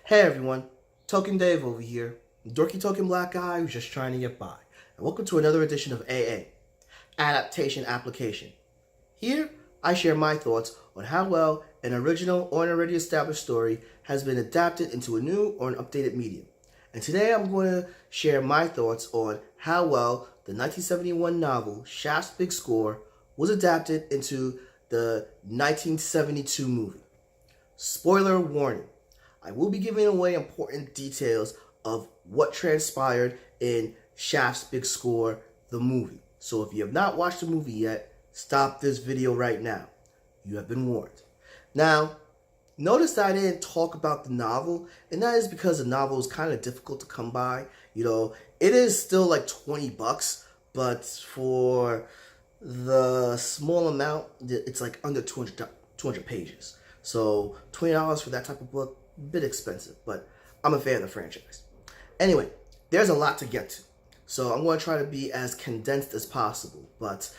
Hey everyone, Token Dave over here, dorky token black guy who's just trying to get by. And welcome to another edition of AA, Adaptation Application. Here, I share my thoughts on how well an original or an already established story has been adapted into a new or an updated medium. And today I'm going to share my thoughts on how well the 1971 novel Shaft's Big Score was adapted into the 1972 movie. Spoiler warning. I will be giving away important details of what transpired in Shaft's Big Score, the movie. So if you have not watched the movie yet, stop this video right now. You have been warned. Now, notice that I didn't talk about the novel, and that is because the novel is kind of difficult to come by. It is still like 20 bucks, but for the small amount, it's like under 200 pages. So $20 for that type of book, a bit expensive, but I'm a fan of the franchise. Anyway, there's a lot to get to, so I'm going to try to be as condensed as possible, but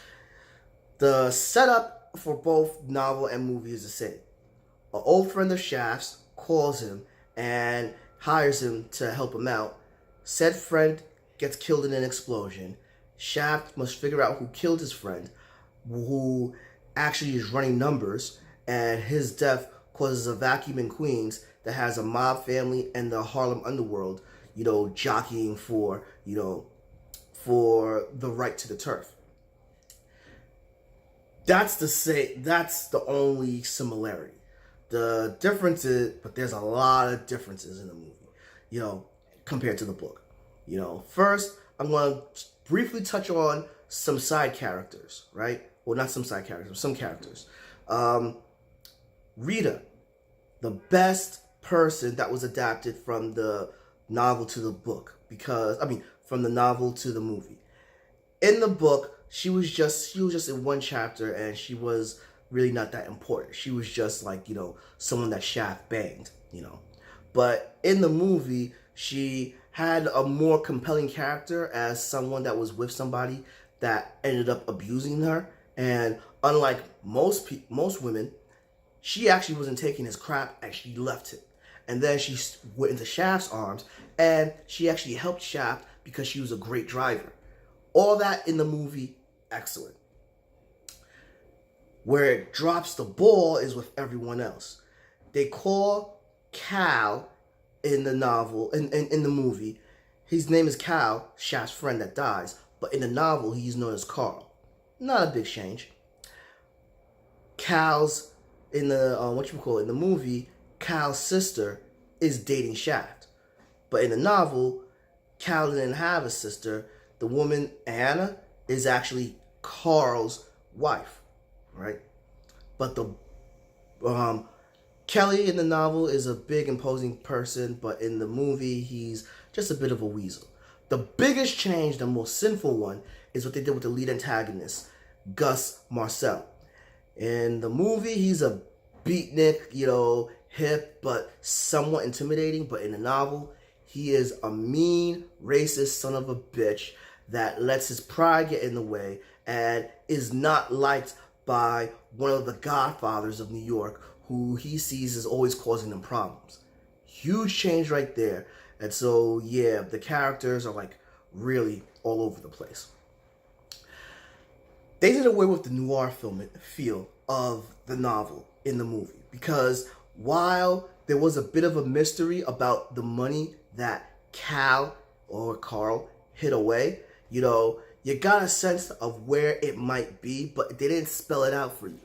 the setup for both novel and movie is the same. An old friend of Shaft's calls him and hires him to help him out. Said friend gets killed in an explosion. Shaft must figure out who killed his friend, who actually is running numbers, and his death causes a vacuum in Queens that has a mob family and the Harlem underworld, jockeying for the right to the turf. That's the only similarity. The difference is, but there's a lot of differences in the movie, compared to the book. First, I'm going to briefly touch on some side characters, right? Well, not some side characters, but some characters. Rita, the best person that was adapted from the novel to the book, from the novel to the movie. In the book, she was just in one chapter, and she was really not that important. She was just like, someone that Shaft banged, But in the movie, she had a more compelling character as someone that was with somebody that ended up abusing her. And unlike most women, she actually wasn't taking his crap, and she left him. And then she went into Shaft's arms, and she actually helped Shaft because she was a great driver. All that in the movie, excellent. Where it drops the ball is with everyone else. They call Cal in the novel, in the movie, his name is Cal, Shaft's friend that dies, but in the novel, he's known as Carl. Not a big change. Cal's, in the movie, Cal's sister is dating Shaft. But in the novel, Cal didn't have a sister. The woman, Anna, is actually Carl's wife, right? But Kelly in the novel is a big, imposing person, but in the movie, he's just a bit of a weasel. The biggest change, the most sinful one, is what they did with the lead antagonist, Gus Marcel. In the movie, he's a beatnik, hip, but somewhat intimidating. But in the novel, he is a mean, racist son of a bitch that lets his pride get in the way and is not liked by one of the godfathers of New York, who he sees as always causing them problems. Huge change right there. And so, yeah, the characters are like really all over the place. They did away with the noir feel of the novel in the movie, because while there was a bit of a mystery about the money that Cal or Carl hid away, you got a sense of where it might be, but they didn't spell it out for you.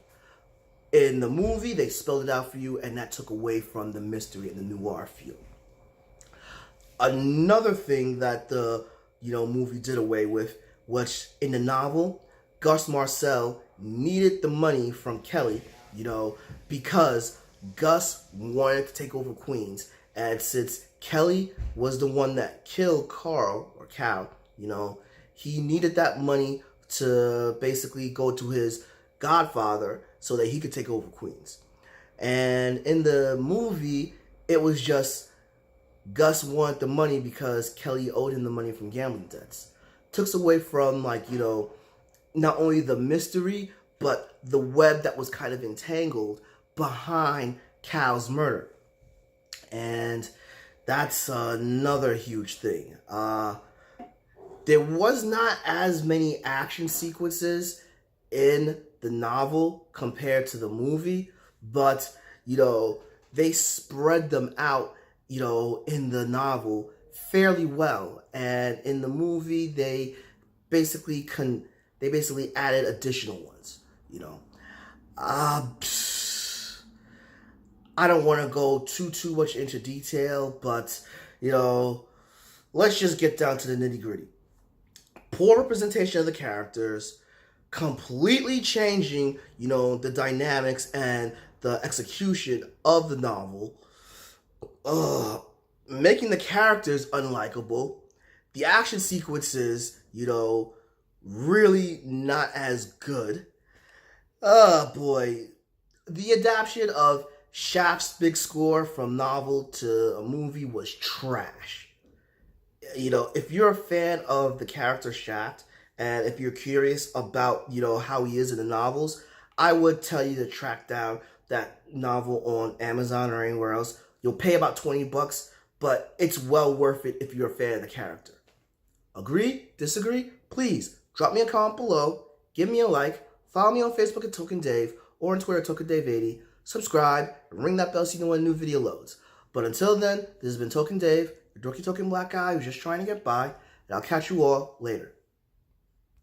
In the movie, they spelled it out for you, and that took away from the mystery and the noir feel. Another thing that the movie did away with was, in the novel, Gus Marcel needed the money from Kelly, because Gus wanted to take over Queens. And since Kelly was the one that killed Carl, or Cal, he needed that money to basically go to his godfather so that he could take over Queens. And in the movie, it was just Gus wanted the money because Kelly owed him the money from gambling debts. Took away from, not only the mystery, but the web that was kind of entangled behind Cal's murder. And That's another huge thing. There was not as many action sequences in the novel compared to the movie, but they spread them out, in the novel fairly well, and in the movie basically they basically added additional ones. Uh, I don't want to go too much into detail, but let's just get down to the nitty gritty. Poor representation of the characters, completely changing, the dynamics and the execution of the novel, making the characters unlikable, the action sequences, really not as good. Oh boy, the adaptation of Shaft's big score from novel to a movie was trash. If you're a fan of the character Shaft, and if you're curious about, how he is in the novels, I would tell you to track down that novel on Amazon or anywhere else. You'll pay about $20, but it's well worth it if you're a fan of the character. Agree? Disagree? Please drop me a comment below, give me a like, follow me on Facebook at Token Dave, or on Twitter at Token Dave 80. Subscribe and ring that bell so you know when a new video loads. But until then, this has been Token Dave, your dorky token black guy who's just trying to get by, and I'll catch you all later.